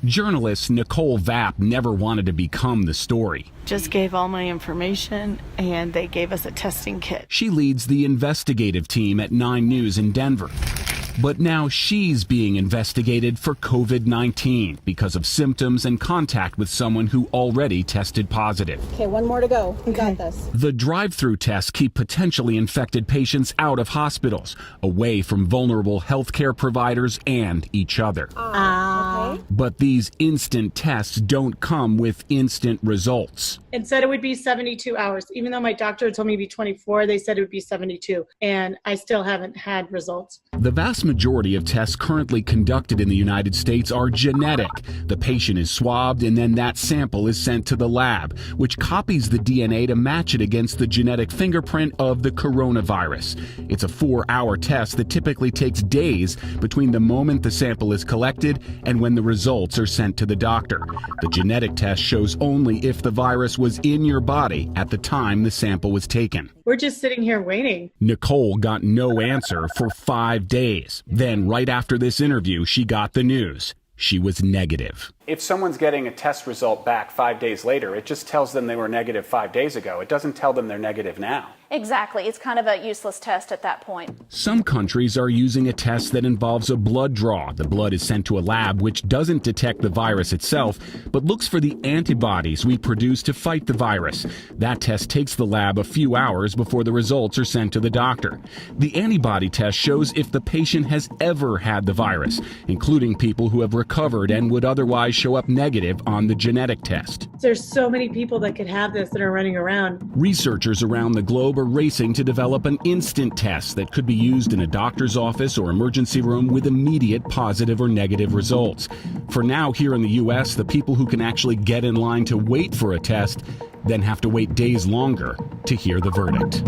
Journalist Nicole Vapp never wanted to become the story. Just gave all my information and they gave us a testing kit. She leads the investigative team at 9 News in Denver. But now she's being investigated for COVID-19 because of symptoms and contact with someone who already tested positive. Okay, one more to go. We got this. The drive-thru tests keep potentially infected patients out of hospitals, away from vulnerable healthcare providers and each other. Okay. But these instant tests don't come with instant results. It said it would be 72 hours. Even though my doctor told me to be 24, they said it would be 72. And I still haven't had results. The vast majority of tests currently conducted in the United States are genetic. The patient is swabbed and then that sample is sent to the lab, which copies the DNA to match it against the genetic fingerprint of the coronavirus. It's a 4-hour test that typically takes days between the moment the sample is collected and when the results are sent to the doctor. The genetic test shows only if the virus was in your body at the time the sample was taken. We're just sitting here waiting. Nicole got no answer for 5 days. Then, right after this interview, she got the news. She was negative. If someone's getting a test result back 5 days later, it just tells them they were negative 5 days ago. It doesn't tell them they're negative now. Exactly. It's kind of a useless test at that point. Some countries are using a test that involves a blood draw. The blood is sent to a lab which doesn't detect the virus itself, but looks for the antibodies we produce to fight the virus. That test takes the lab a few hours before the results are sent to the doctor. The antibody test shows if the patient has ever had the virus, including people who have recovered and would otherwise show up negative on the genetic test. There's so many people that could have this that are running around. Researchers around the globe are racing to develop an instant test that could be used in a doctor's office or emergency room with immediate positive or negative results. For now, here in the U.S., the people who can actually get in line to wait for a test then have to wait days longer to hear the verdict.